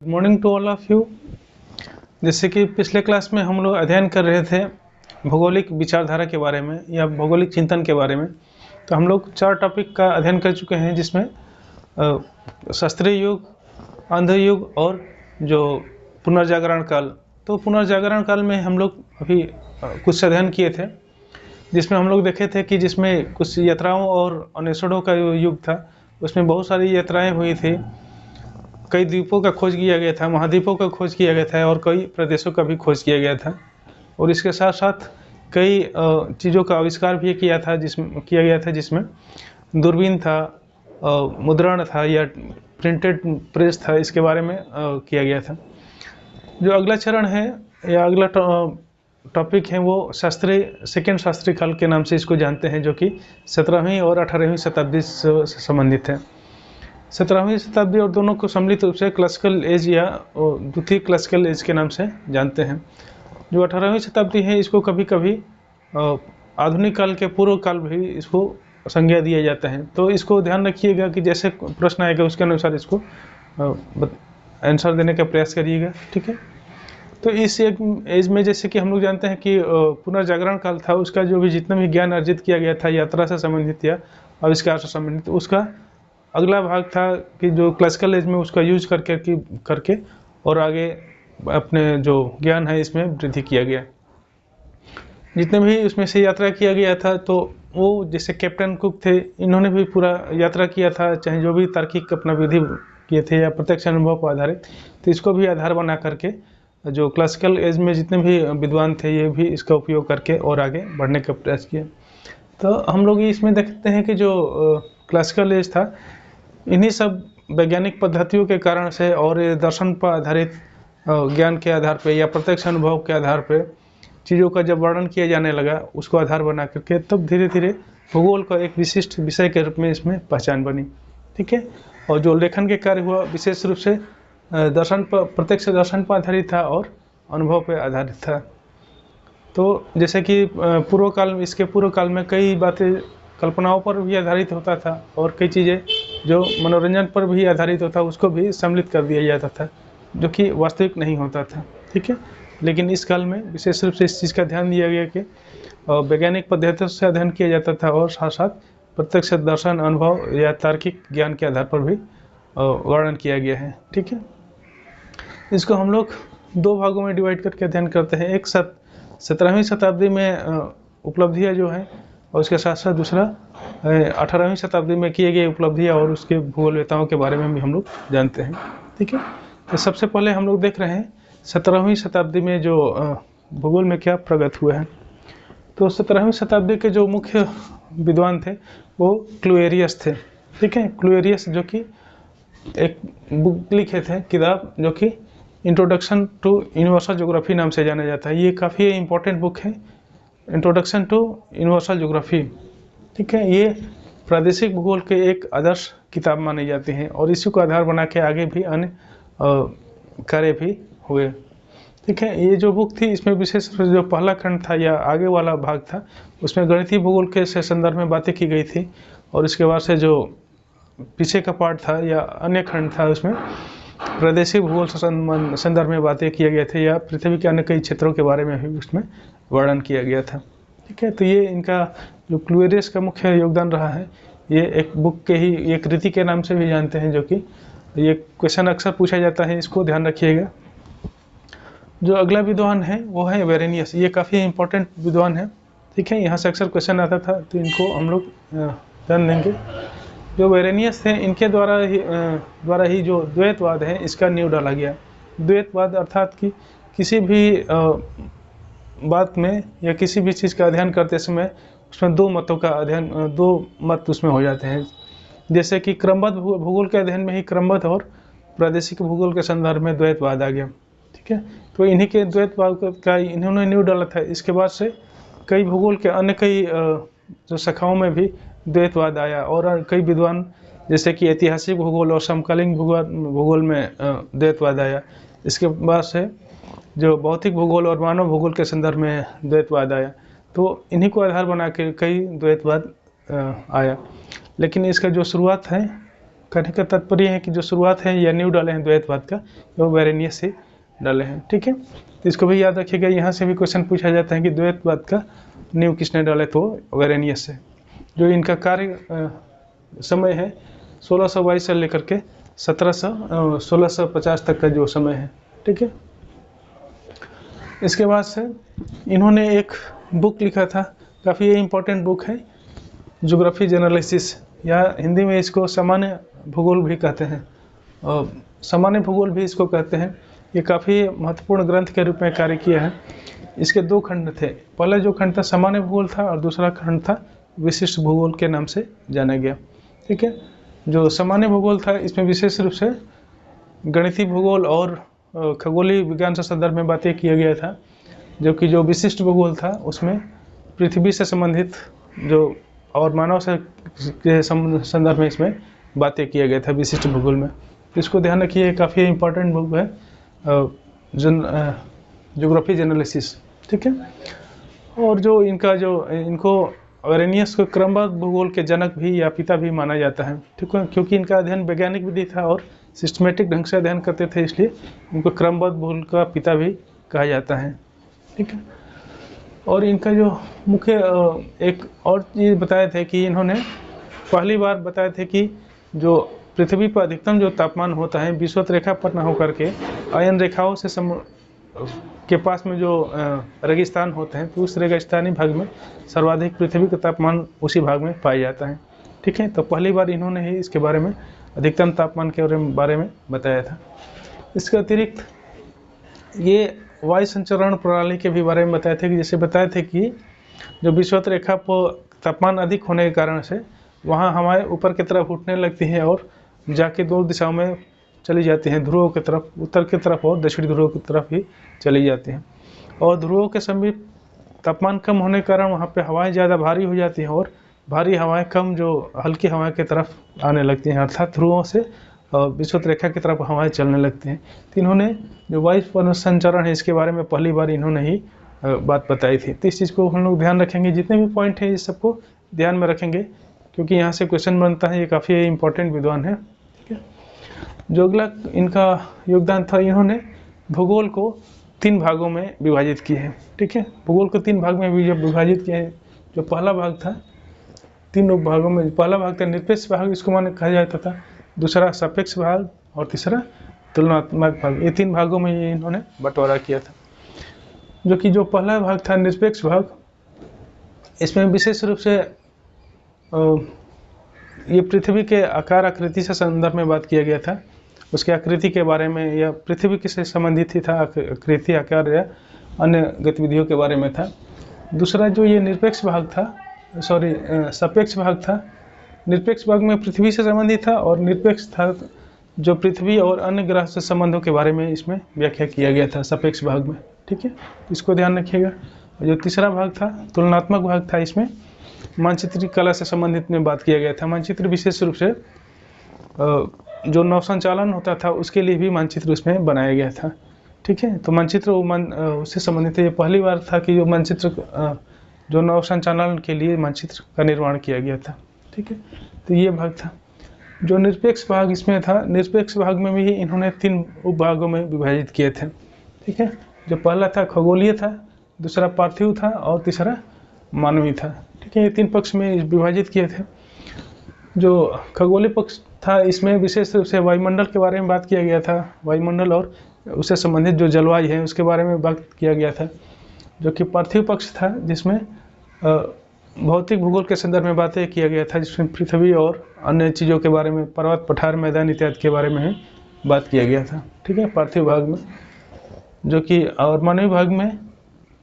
Morning to all of you. जैसे कि पिछले क्लास में हम लोग अध्ययन कर रहे थे भौगोलिक विचारधारा के बारे में या भौगोलिक चिंतन के बारे में। तो हम लोग 4 टॉपिक का अध्ययन कर चुके हैं, जिसमें शास्त्रीय युग, अंध युग और जो पुनर्जागरण काल। तो पुनर्जागरण काल में हम लोग अभी कुछ अध्ययन किए थे, जिसमें हम लोग देखे थे कि जिसमें कुछ यात्राओं और अन्वेषणों का युग था। उसमें बहुत सारी यात्राएं हुई थी, कई द्वीपों का खोज किया गया था, महाद्वीपों का खोज किया गया था और कई प्रदेशों का भी खोज किया गया था। और इसके साथ साथ कई चीज़ों का आविष्कार भी किया गया था, जिसमें दूरबीन था, मुद्रण था या प्रिंटेड प्रेस था, इसके बारे में किया गया था। जो अगला चरण है या अगला टॉपिक है वो सेकेंड शास्त्रीय काल के नाम से इसको जानते हैं, जो कि 17वीं और 18वीं शताब्दी से संबंधित है। 17वीं शताब्दी और दोनों को सम्मिलित रूप से क्लासिकल एज या द्वितीय क्लासिकल एज के नाम से जानते हैं। जो 18वीं शताब्दी है, इसको कभी कभी आधुनिक काल के पूर्व काल भी इसको संज्ञा दिया जाता है। तो इसको ध्यान रखिएगा कि जैसे प्रश्न आएगा उसके अनुसार इसको आंसर देने का प्रयास करिएगा, ठीक है। तो इस एज में जैसे कि हम लोग जानते हैं कि पुनर्जागरण काल था, उसका जो भी जितना भी ज्ञान अर्जित किया गया था यात्रा से संबंधित या आविष्कार से संबंधित, उसका अगला भाग था कि जो क्लासिकल एज में उसका यूज करके और आगे अपने जो ज्ञान है इसमें वृद्धि किया गया। जितने भी उसमें से यात्रा किया गया था, तो वो जैसे कैप्टन कुक थे, इन्होंने भी पूरा यात्रा किया था, चाहे जो भी तार्किक अपना विधि किए थे या प्रत्यक्ष अनुभव पर आधारित। तो इसको भी आधार बना करके जो क्लासिकल एज में जितने भी विद्वान थे, ये भी इसका उपयोग करके और आगे बढ़ने का प्रयास किया। तो हम लोग इसमें देखते हैं कि जो क्लासिकल एज था, इन्हीं सब वैज्ञानिक पद्धतियों के कारण से और दर्शन पर आधारित ज्ञान के आधार पे या प्रत्यक्ष अनुभव के आधार पे चीज़ों का जब वर्णन किया जाने लगा, उसको आधार बना करके तब धीरे धीरे भूगोल का एक विशिष्ट विषय के रूप में इसमें पहचान बनी, ठीक है। और जो लेखन के कार्य हुआ विशेष रूप से प्रत्यक्ष दर्शन पर आधारित था और अनुभव पर आधारित था। तो जैसे कि इसके पूर्व काल में कई बातें कल्पनाओं पर भी आधारित होता था और कई चीज़ें जो मनोरंजन पर भी आधारित होता, उसको भी सम्मिलित कर दिया जाता था, जो कि वास्तविक नहीं होता था, ठीक है। लेकिन इस काल में विशेष रूप से इस चीज़ का ध्यान दिया गया कि वैज्ञानिक पद्धतियों से अध्ययन किया जाता था और साथ साथ प्रत्यक्ष दर्शन, अनुभव या तार्किक ज्ञान के आधार पर भी वर्णन किया गया है, ठीक है। इसको हम लोग 2 भागों में डिवाइड करके अध्ययन करते हैं। एक 17वीं शताब्दी में उपलब्धियाँ जो हैं, और उसके साथ साथ दूसरा 18वीं शताब्दी में किए गए उपलब्धियाँ और उसके भूगोलवेताओं के बारे में भी हम लोग जानते हैं, ठीक है। तो सबसे पहले हम लोग देख रहे हैं 17वीं शताब्दी में जो भूगोल में क्या प्रगति हुआ है। तो 17वीं शताब्दी के जो मुख्य विद्वान थे वो क्लुएरियस थे, ठीक है। क्लुएरियस जो कि एक बुक लिखे थे, किताब, जो कि इंट्रोडक्शन टू यूनिवर्सल ज्योग्राफी नाम से जाना जाता है। ये काफ़ी इम्पोर्टेंट बुक है, इंट्रोडक्शन टू यूनिवर्सल ज्योग्राफी, ठीक है। ये प्रादेशिक भूगोल के एक आदर्श किताब मानी जाती हैं और इसी को आधार बना के आगे भी अन्य कार्य भी हुए, ठीक है। ये जो बुक थी, इसमें विशेष रूप से जो पहला खंड था या आगे वाला भाग था, उसमें गणितीय भूगोल के संदर्भ में बातें की गई थी, और इसके बाद से जो पीछे का पार्ट था या अन्य खंड था, उसमें प्रादेशिक भूगोल से संदर्भ में बातें किए गए थे या पृथ्वी के अन्य कई क्षेत्रों के बारे में भी उसमें वर्णन किया गया था, ठीक है। तो ये इनका जो क्लुएरियस का मुख्य योगदान रहा है, ये एक बुक के ही एक रीति के नाम से भी जानते हैं, जो कि ये क्वेश्चन अक्सर पूछा जाता है, इसको ध्यान रखिएगा। जो अगला विद्वान है वो है वेरेनियस। ये काफ़ी इंपॉर्टेंट विद्वान है, ठीक है। यहाँ से अक्सर क्वेश्चन आता था, तो इनको हम लोग ध्यान देंगे। जो वेरेनियस थे, इनके द्वारा ही जो द्वैतवाद है, इसका नींव डाला गया। द्वैतवाद अर्थात कि किसी भी बात में या किसी भी चीज़ का अध्ययन करते समय उसमें 2 मतों का अध्ययन, 2 मत उसमें हो जाते हैं। जैसे कि क्रमबद्ध भूगोल के अध्ययन में ही क्रमबद्ध और प्रादेशिक भूगोल के संदर्भ में द्वैतवाद आ गया, ठीक है। तो इन्हीं के द्वैतवाद का इन्होंने नींव डाला था। इसके बाद से कई भूगोल के अन्य कई जो शाखाओं में भी द्वैतवाद आया और कई विद्वान, जैसे कि ऐतिहासिक भूगोल और समकालीन भूगोल में द्वैतवाद आया। इसके बाद से जो भौतिक भूगोल और मानव भूगोल के संदर्भ में द्वैतवाद आया। तो इन्हीं को आधार बना के कई द्वैतवाद आया। लेकिन इसका जो शुरुआत है कहने का तात्पर्य है कि जो शुरुआत है या नींव डाले हैं द्वैतवाद का, वो वेरेनियस से डाले हैं। ठीक है, तो इसको भी याद रखिएगा, यहाँ से भी क्वेश्चन पूछा जाता है कि द्वैतवाद का नींव किसने डाले, तो वेरेनियस से। जो इनका कार्य समय है 1622 से लेकर के 1650 तक का जो समय है। ठीक है, इसके बाद से इन्होंने एक बुक लिखा था, काफ़ी इम्पोर्टेंट बुक है, ज्योग्राफी जनरलिसिस, या हिंदी में इसको सामान्य भूगोल भी कहते हैं, और सामान्य भूगोल भी इसको कहते हैं। ये काफ़ी महत्वपूर्ण ग्रंथ के रूप में कार्य किया है। इसके 2 खंड थे, पहला जो खंड था सामान्य भूगोल था, और दूसरा खंड था विशिष्ट भूगोल के नाम से जाना गया। ठीक है, जो सामान्य भूगोल था इसमें विशेष रूप से गणितीय भूगोल और खगोलीय विज्ञान से संदर्भ में बातें किया गया था, जबकि जो विशिष्ट भूगोल था उसमें पृथ्वी से संबंधित जो और मानव से के संदर्भ में इसमें बातें किया गया था विशिष्ट भूगोल में। इसको ध्यान रखिए, काफ़ी इम्पोर्टेंट बुक है ज्योग्राफी जनरलिसिस। ठीक है, और जो इनको वेरेनियस को क्रमबद्ध भूगोल के जनक भी या पिता भी माना जाता है। ठीक है, क्योंकि इनका अध्ययन वैज्ञानिक विधि था और सिस्टमेटिक ढंग से अध्ययन करते थे, इसलिए इनको क्रमबद्ध भूगोल का पिता भी कहा जाता है। ठीक है, और इनका जो मुख्य एक और चीज़ बताए थे कि इन्होंने पहली बार बताए थे कि जो पृथ्वी पर अधिकतम जो तापमान होता है विषुवत रेखा पर न होकर के अयन रेखाओं से के पास में जो रेगिस्तान होते हैं, तो उस रेगिस्तानी भाग में सर्वाधिक पृथ्वी का तापमान उसी भाग में पाया जाता है। ठीक है, तो पहली बार इन्होंने ही इसके बारे में अधिकतम तापमान के बारे में बताया था। इसके अतिरिक्त ये वायु संचरण प्रणाली के भी बारे में बताए थे, कि जैसे बताए थे कि जो विषुवत रेखा पर तापमान अधिक होने के कारण से वहाँ हवाएं ऊपर की तरफ उठने लगती हैं और जाके 2 दिशाओं में चली जाती हैं, ध्रुवों की तरफ, उत्तर की तरफ और दक्षिणी ध्रुवों की तरफ ही चली जाती हैं। और ध्रुवों के समीप तापमान कम होने के कारण वहाँ पे हवाएं ज़्यादा भारी हो जाती हैं और भारी हवाएं कम जो हल्की हवाएं की तरफ आने लगती हैं, अर्थात ध्रुवों से विषुवत रेखा की तरफ हवाएं चलने लगती हैं। तो इन्होंने जो वायु संचरण है इसके बारे में पहली बार इन्होंने ही बात बताई थी। तो इस चीज़ को हम लोग ध्यान रखेंगे, जितने भी पॉइंट हैं इस सबको ध्यान में रखेंगे, क्योंकि यहाँ से क्वेश्चन बनता है, ये काफ़ी इम्पोर्टेंट विद्वान है। ठीक है, जो अगला इनका योगदान था, इन्होंने भूगोल को 3 भागों में विभाजित किए हैं। ठीक है, भूगोल को 3 भाग में विभाजित किए हैं। जो पहला भाग था, 3 भागों में, पहला भाग था निरपेक्ष भाग, इसको माने कहा जाता था, दूसरा सापेक्ष भाग और तीसरा तुलनात्मक भाग। ये 3 भागों में इन्होंने बंटवारा किया था। जो कि जो पहला भाग था निरपेक्ष भाग, इसमें विशेष रूप से ये पृथ्वी के आकार आकृति से संदर्भ में बात किया गया था, उसके आकृति के बारे में, या पृथ्वी किससे संबंधित ही था, आकृति, आकार या अन्य गतिविधियों के बारे में था। दूसरा जो ये निरपेक्ष भाग था, सापेक्ष भाग था, निरपेक्ष भाग में पृथ्वी से संबंधित था, और निरपेक्ष था जो पृथ्वी और अन्य ग्रह से संबंधों के बारे में इसमें व्याख्या किया गया था सापेक्ष भाग में। ठीक है, इसको ध्यान रखिएगा। जो तीसरा भाग था तुलनात्मक भाग था, इसमें मानचित्र कला से संबंधित में बात किया गया था। मानचित्र विशेष रूप से जो नौ संचालन होता था उसके लिए भी मानचित्र उसमें बनाया गया था। ठीक है, तो मानचित्र उससे संबंधित है। ये पहली बार था कि जो मानचित्र जो नौ संचालन के लिए मानचित्र का निर्माण किया गया था। ठीक है, तो ये भाग था। जो निरपेक्ष भाग इसमें था, निरपेक्ष भाग में भी इन्होंने 3 उपभागों में विभाजित किए थे। ठीक है, जो पहला था खगोलीय था, दूसरा पार्थिव था और तीसरा मानवीय था। ठीक है, ये 3 पक्ष में विभाजित किए थे। जो खगोलीय पक्ष था, इसमें विशेष रूप से वायुमंडल के बारे में बात किया गया था, वायुमंडल और उससे संबंधित जो जलवायु है उसके बारे में बात किया गया था। जो कि पार्थिव पक्ष था, जिसमें भौतिक भूगोल के संदर्भ में बातें किया गया था, जिसमें पृथ्वी और अन्य चीज़ों के बारे में, पर्वत, पठार, मैदान इत्यादि के बारे में बात किया गया था। ठीक है, पार्थिव भाग में। जो कि और मानवीय भाग में,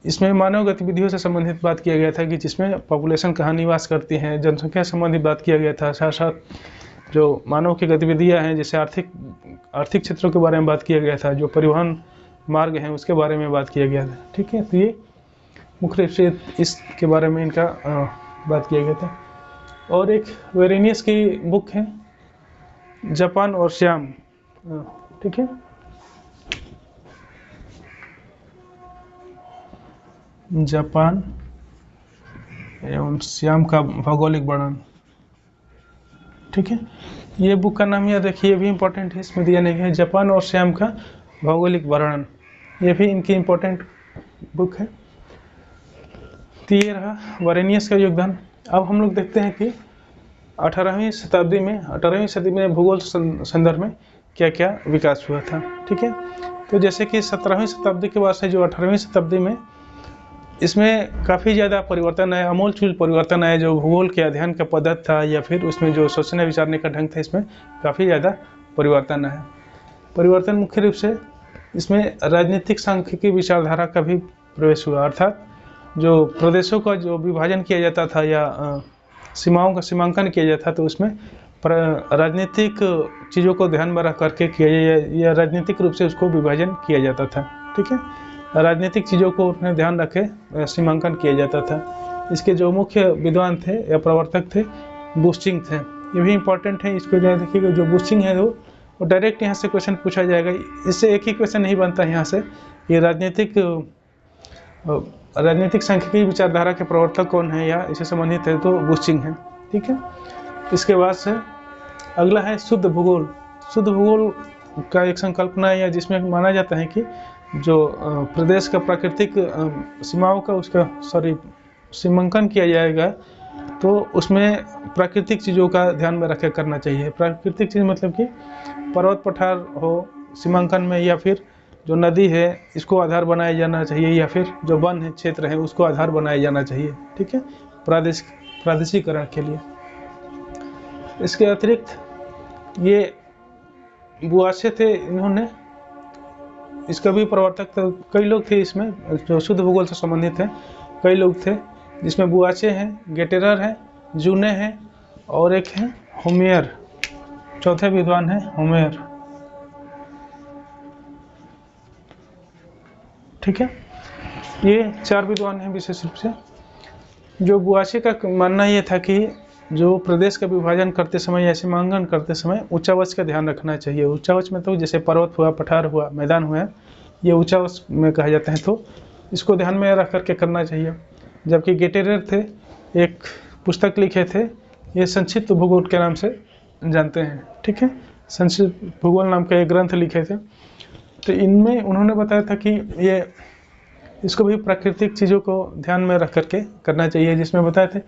इसमें मानव गतिविधियों से संबंधित बात किया गया था, कि जिसमें पॉपुलेशन कहाँ निवास करती हैं, जनसंख्या संबंधित बात किया गया था। साथ साथ जो मानव की गतिविधियाँ हैं, जैसे आर्थिक क्षेत्रों के बारे में बात किया गया था, जो परिवहन मार्ग हैं उसके बारे में बात किया गया था। ठीक है, तो ये मुख्य रूप से इसके बारे में इनका बात किया गया था। और एक वेरेनियस की बुक है, जापान और श्याम। ठीक है, जापान एवं श्याम का भौगोलिक वर्णन। ठीक है, ये बुक का नाम याद रखिए, ये भी इम्पोर्टेंट है, इसमें दिया नहीं है, जापान और श्याम का भौगोलिक वर्णन। ये भी इनकी इम्पोर्टेंट बुक है। तो ये रहा वारेनियस का योगदान। अब हम लोग देखते हैं कि 18वीं सदी में भूगोल संदर्भ में क्या क्या विकास हुआ था। ठीक है, तो जैसे कि 17वीं शताब्दी के बाद से जो 18वीं शताब्दी में इसमें काफ़ी ज़्यादा परिवर्तन आया, अमूलचूल परिवर्तन आया। जो भूगोल के अध्ययन का पद्धति था या फिर उसमें जो सोचने विचारने का ढंग था, इसमें काफ़ी ज़्यादा परिवर्तन आया। परिवर्तन मुख्य रूप से इसमें राजनीतिक सांख्यिकी विचारधारा का भी प्रवेश हुआ, अर्थात जो प्रदेशों का जो विभाजन किया जाता था या सीमाओं का सीमांकन किया जाता था, तो उसमें राजनीतिक चीज़ों को ध्यान में रख करके किया या राजनीतिक रूप से उसको विभाजन किया जाता था। ठीक है, राजनीतिक चीज़ों को अपने ध्यान रखे सीमांकन किया जाता था। इसके जो मुख्य विद्वान थे या प्रवर्तक थे, बुस्चिंग थे। ये भी इम्पोर्टेंट है, इसको जो देखिएगा, जो बुस्चिंग है वो डायरेक्ट यहाँ से क्वेश्चन पूछा जाएगा। इससे एक ही क्वेश्चन नहीं बनता यहाँ से, ये राजनीतिक सांख्यिकी विचारधारा के प्रवर्तक कौन है या इससे संबंधित है, तो बुस्चिंग है। ठीक है, इसके बाद से अगला है शुद्ध भूगोल। शुद्ध भूगोल का एक संकल्पना है, या जिसमें माना जाता है कि जो प्रदेश का प्राकृतिक सीमाओं का सीमांकन किया जाएगा, तो उसमें प्राकृतिक चीज़ों का ध्यान में रखे करना चाहिए। प्राकृतिक चीज़ मतलब कि पर्वत पठार हो सीमांकन में, या फिर जो नदी है इसको आधार बनाया जाना चाहिए, या फिर जो वन है क्षेत्र है उसको आधार बनाया जाना चाहिए। ठीक है, प्रादेशिकरण के लिए। इसके अतिरिक्त ये बुआसे थे, इन्होंने इसका भी प्रवर्तक तो कई लोग थे इसमें, जो शुद्ध भूगोल से संबंधित है कई लोग थे, जिसमें बुआचे हैं, गेटेरर हैं, जूने हैं और एक है होमेर। चौथे विद्वान है होमेर। ठीक है, ये 4 विद्वान हैं विशेष रूप से। जो बुआचे का मानना ये था कि जो प्रदेश का विभाजन करते समय या सीमांकन करते समय उच्चावच का ध्यान रखना चाहिए। उच्चावच में तो जैसे पर्वत हुआ, पठार हुआ, मैदान हुआ, ये उच्चावच में कहा जाता है, तो इसको ध्यान में रख करके करना चाहिए। जबकि गेटेरर थे, एक पुस्तक लिखे थे, ये संक्षिप्त भूगोल के नाम से जानते हैं। ठीक है, संक्षिप्त भूगोल नाम का एक ग्रंथ लिखे थे। तो इनमें उन्होंने बताया था कि ये इसको भी प्राकृतिक चीज़ों को ध्यान में रख करके करना चाहिए, जिसमें बताए थे।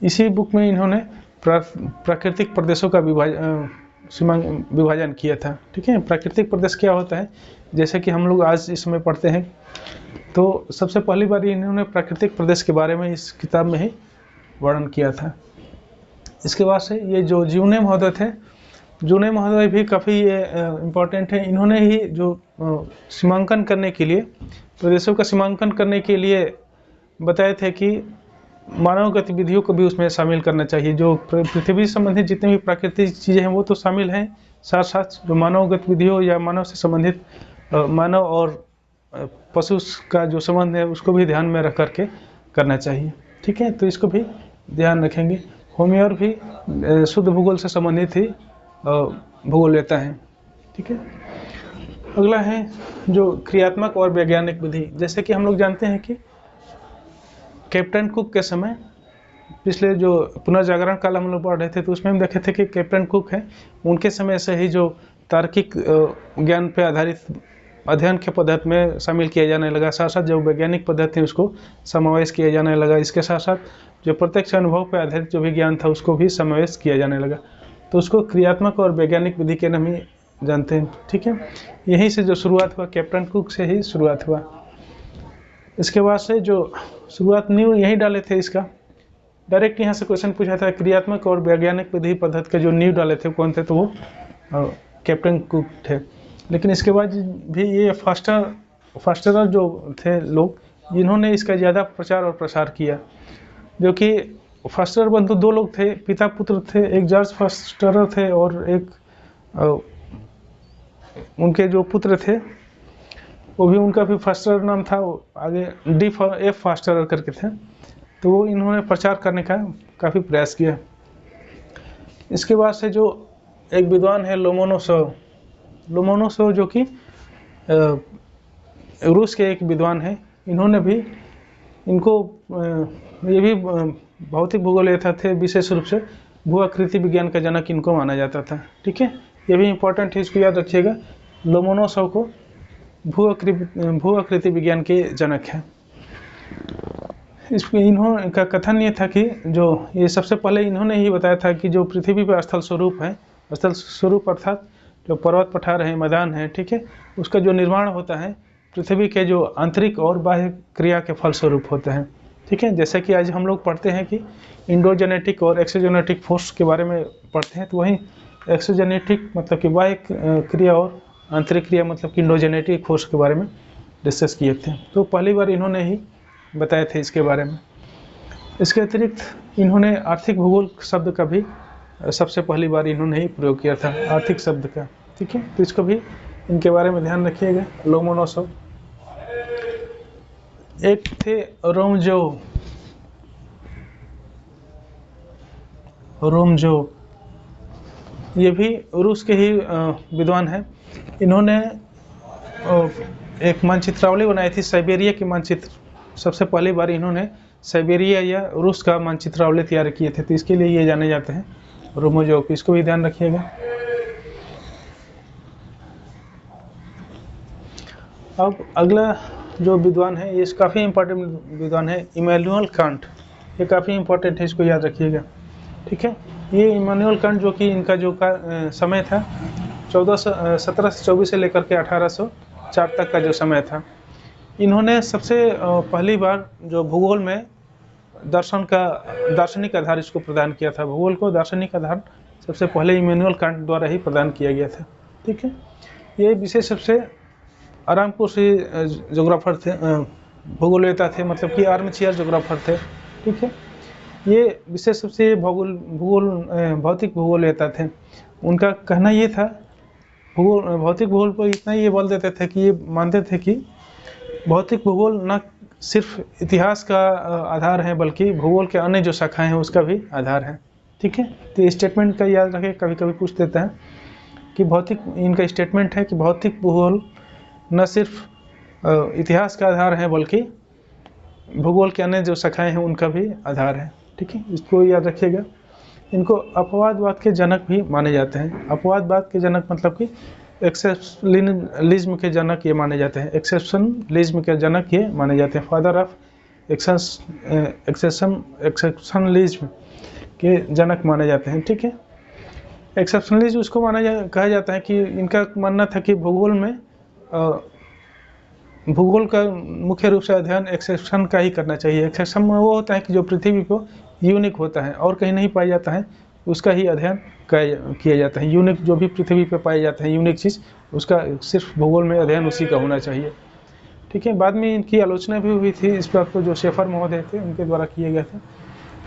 इसी बुक में इन्होंने प्राकृतिक प्रदेशों का विभाजन किया था। ठीक है, प्राकृतिक प्रदेश क्या होता है, जैसे कि हम लोग आज इसमें पढ़ते हैं, तो सबसे पहली बार इन्होंने प्राकृतिक प्रदेश के बारे में इस किताब में ही वर्णन किया था। इसके बाद से ये जो जूने महोदय थे, जूने महोदय भी काफ़ी इम्पोर्टेंट है। इन्होंने ही जो सीमांकन करने के लिए, प्रदेशों का सीमांकन करने के लिए बताए थे कि मानव गतिविधियों को भी उसमें शामिल करना चाहिए। जो पृथ्वी से संबंधित जितनी भी प्राकृतिक चीज़ें हैं वो तो शामिल हैं, साथ साथ जो मानव गतिविधियों या मानव से संबंधित मानव और पशु का जो संबंध है उसको भी ध्यान में रख करके करना चाहिए। ठीक है, तो इसको भी ध्यान रखेंगे। होमेर भी शुद्ध भूगोल से संबंधित ही भूगोल लेता है। ठीक है, अगला है जो क्रियात्मक और वैज्ञानिक विधि। जैसे कि हम लोग जानते हैं कि कैप्टन कुक के समय, पिछले जो पुनर्जागरण काल हम लोग पढ़ रहे थे, तो उसमें हम देखे थे कि कैप्टन कुक है, उनके समय से ही जो तार्किक ज्ञान पे आधारित अध्ययन के पद्धति में शामिल किया जाने लगा। साथ साथ जो वैज्ञानिक पद्धति है उसको समावेश किया जाने लगा। इसके साथ साथ जो प्रत्यक्ष अनुभव पर आधारित जो भी ज्ञान था उसको भी समावेश किया जाने लगा। तो उसको क्रियात्मक और वैज्ञानिक विधि के नाम ही जानते हैं। ठीक है, यहीं से जो शुरुआत हुआ, कैप्टन कुक से ही शुरुआत हुआ। इसके बाद से जो शुरुआत न्यू यही डाले थे, इसका डायरेक्ट यहाँ से क्वेश्चन पूछा था, क्रियात्मक और वैज्ञानिक विधि पद्धति के जो न्यू डाले थे कौन थे, तो वो कैप्टन कुक थे। लेकिन इसके बाद भी ये फास्टर जो थे लोग, जिन्होंने इसका ज़्यादा प्रचार और प्रसार किया, जो कि फास्टर बंधु 2 लोग थे, पिता पुत्र थे, एक जॉर्ज फास्टर थे और एक उनके जो पुत्र थे वो भी, उनका भी फास्टर नाम था, आगे DF फास्टर करके थे। तो वो इन्होंने प्रचार करने का काफ़ी प्रयास किया। इसके बाद से जो एक विद्वान है लोमोनोसोव, जो कि रूस के एक विद्वान है। इन्होंने भी ये भी भौतिक भूगोल लेता थे विशेष रूप से, भू आकृति विज्ञान का जनक इनको माना जाता था। ठीक है, ये भी इंपॉर्टेंट है, इसको याद रखिएगा। लोमोनोसोव को भू आकृति विज्ञान के जनक है। इसमें इनका कथन ये था कि जो ये सबसे पहले इन्होंने ही बताया था कि जो पृथ्वी पर स्थल स्वरूप है, स्थल स्वरूप अर्थात जो पर्वत पठार है, मैदान है, ठीक है, उसका जो निर्माण होता है पृथ्वी के जो आंतरिक और बाह्य क्रिया के फलस्वरूप होते हैं। ठीक है, जैसे कि आज हम लोग पढ़ते हैं कि इंडोजेनेटिक और एक्सोजेनेटिक फोर्स के बारे में पढ़ते हैं, तो वहीं एक्सोजेनेटिक मतलब कि बाह्य क्रिया और आंतरिक क्रिया मतलब कि इंडोजेनेटिक फोर्स के बारे में डिस्कस किए थे। तो पहली बार इन्होंने ही बताए थे इसके बारे में। इसके अतिरिक्त इन्होंने आर्थिक भूगोल शब्द का भी सबसे पहली बार इन्होंने ही प्रयोग किया था, आर्थिक शब्द का। ठीक है, तो इसको भी इनके बारे में ध्यान रखिएगा। लोमोनोसोव। एक थे रोमजो, ये भी रूस के ही विद्वान हैं। इन्होंने एक मानचित्रावली बनाई थी, साइबेरिया की मानचित्र। सबसे पहली बार इन्होंने साइबेरिया या रूस का मानचित्रावली तैयार किए थे, तो इसके लिए ये जाने जाते हैं रोमोजोव। इसको भी ध्यान रखिएगा। अब अगला जो विद्वान है, ये काफ़ी इंपॉर्टेंट विद्वान है, इमैनुअल कांट। ये काफ़ी इंपॉर्टेंट है, इसको याद रखिएगा। ठीक है, ये इमैनुअल कांट जो कि इनका जो समय था 1724 से लेकर के 1804 तक का जो समय था, इन्होंने सबसे पहली बार जो भूगोल में दार्शनिक आधार इसको प्रदान किया था। भूगोल को दार्शनिक आधार सबसे पहले इमैनुअल कांट द्वारा ही प्रदान किया गया था। ठीक है, ये विशेष रूप से आरामपुर से जोग्राफर थे, भूगोलवेता थे, मतलब कि आर्मचेयर जोग्राफर थे। ठीक है, ये विशेष रूप से भौतिक भूगोलवेता थे। उनका कहना ये था, भौतिक भूगोल पर इतना ये बोल देते थे कि ये मानते थे कि भौतिक भूगोल न सिर्फ इतिहास का आधार है, बल्कि भूगोल के अन्य जो शाखाएं हैं उसका भी आधार है। ठीक है, तो स्टेटमेंट का याद रखें, कभी कभी पूछ देता है कि इनका स्टेटमेंट है कि भौतिक भूगोल न सिर्फ इतिहास का आधार है, बल्कि भूगोल के अन्य जो शाखाएं हैं उनका भी आधार है। ठीक है, इसको याद रखिएगा। इनको अपवादवाद के जनक भी माने जाते हैं। अपवादवाद के जनक मतलब कि एक्सेप्शनलिज्म के जनक ये माने जाते हैं। एक्सेप्शनलिज्म के जनक ये माने जाते हैं, फादर ऑफ एक्सेप्शनलिज्म के जनक माने जाते हैं। ठीक है, एक्सेप्शनलिज्म उसको कहा जाता है कि इनका मानना था कि भूगोल का मुख्य रूप से अध्ययन एक्सेप्शन का ही करना चाहिए। एक्सेप्शन में वो होता है कि जो पृथ्वी को यूनिक होता है और कहीं नहीं पाया जाता है, उसका ही अध्ययन किया जाता है। यूनिक जो भी पृथ्वी पर पाए जाते हैं यूनिक चीज़, उसका सिर्फ भूगोल में अध्ययन उसी का होना चाहिए। ठीक है, बाद में इनकी आलोचना भी हुई थी इस बात को, जो शेफर महोदय थे उनके द्वारा किया गया था।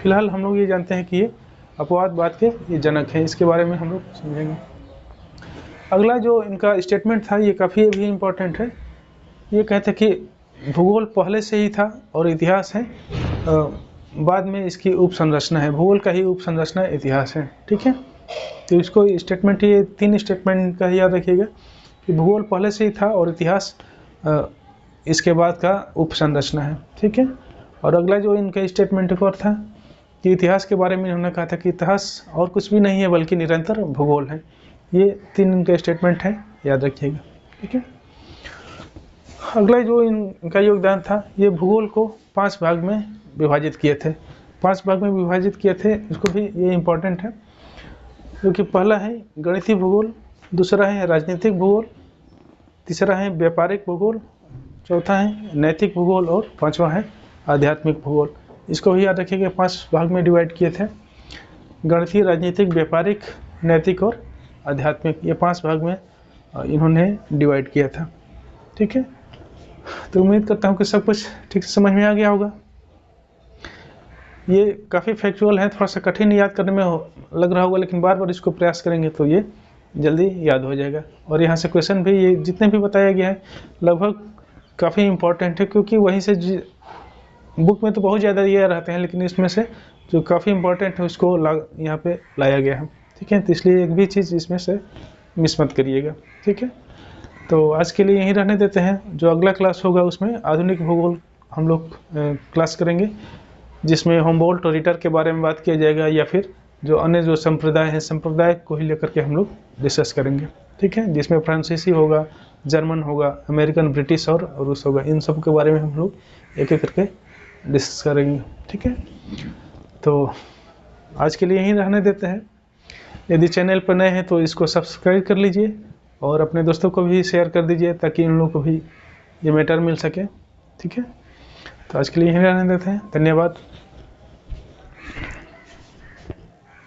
फिलहाल हम लोग ये जानते हैं कि ये अपवादवाद के ये जनक हैं, इसके बारे में हम लोग समझेंगे। अगला जो इनका स्टेटमेंट था ये काफ़ी भी इम्पोर्टेंट है। ये कहते कि भूगोल पहले से ही था और इतिहास है बाद में इसकी उपसंरचना है। भूगोल का ही उपसंरचना इतिहास है। ठीक है, तो इसको स्टेटमेंट, ये 3 स्टेटमेंट का याद रखिएगा कि भूगोल पहले से ही था और इतिहास इसके बाद का उपसंरचना है। ठीक है, और अगला जो इनका स्टेटमेंट एक और था कि इतिहास के बारे में उन्होंने कहा था कि इतिहास और कुछ भी नहीं है बल्कि निरंतर भूगोल है। ये 3 इनका स्टेटमेंट है, याद रखिएगा। ठीक है, अगला जो इनका योगदान था, ये भूगोल को 5 भाग में विभाजित किए थे। 5 भाग में विभाजित किए थे, इसको भी ये इम्पोर्टेंट है, क्योंकि पहला है गणितीय भूगोल, दूसरा है राजनीतिक भूगोल, तीसरा है व्यापारिक भूगोल, चौथा है नैतिक भूगोल और 5वां है आध्यात्मिक भूगोल। इसको भी याद रखिएगा, 5 भाग में डिवाइड किए थे। गणितीय, राजनीतिक, व्यापारिक, नैतिक और आध्यात्मिक, ये 5 भाग में इन्होंने डिवाइड किया था। ठीक है, तो उम्मीद करता हूँ कि सब कुछ ठीक से समझ में आ गया होगा। ये काफ़ी फैक्चुअल है, थोड़ा सा कठिन याद करने में लग रहा होगा, लेकिन बार बार इसको प्रयास करेंगे तो ये जल्दी याद हो जाएगा। और यहाँ से क्वेश्चन भी, ये जितने भी बताया गया है लगभग काफ़ी इम्पोर्टेंट है, क्योंकि वहीं से बुक में तो बहुत ज़्यादा ये रहते हैं, लेकिन इसमें से जो काफ़ी इम्पोर्टेंट है उसको यहाँ पे लाया गया है। ठीक है, तो इसलिए एक भी चीज़ इसमें से मिस मत करिएगा। ठीक है, तो आज के लिए यहीं रहने देते हैं। जो अगला क्लास होगा उसमें आधुनिक भूगोल हम लोग क्लास करेंगे, जिसमें होमबोल्ट और रिटर के बारे में बात किया जाएगा, या फिर जो अन्य जो संप्रदाय हैं, संप्रदाय को ही लेकर के हम लोग डिस्कस करेंगे, ठीक है, जिसमें फ्रांसीसी होगा, जर्मन होगा, अमेरिकन, ब्रिटिश और रूस होगा। इन सब के बारे में हम लोग एक एक करके डिस्कस करेंगे, ठीक है। तो आज के लिए यहीं रहने देते हैं। यदि चैनल पर नए हैं तो इसको सब्सक्राइब कर लीजिए और अपने दोस्तों को भी शेयर कर दीजिए ताकि उन लोगों को भी ये मैटर मिल सके, ठीक है। तो आज के लिए यहीं रहने देते हैं। धन्यवाद।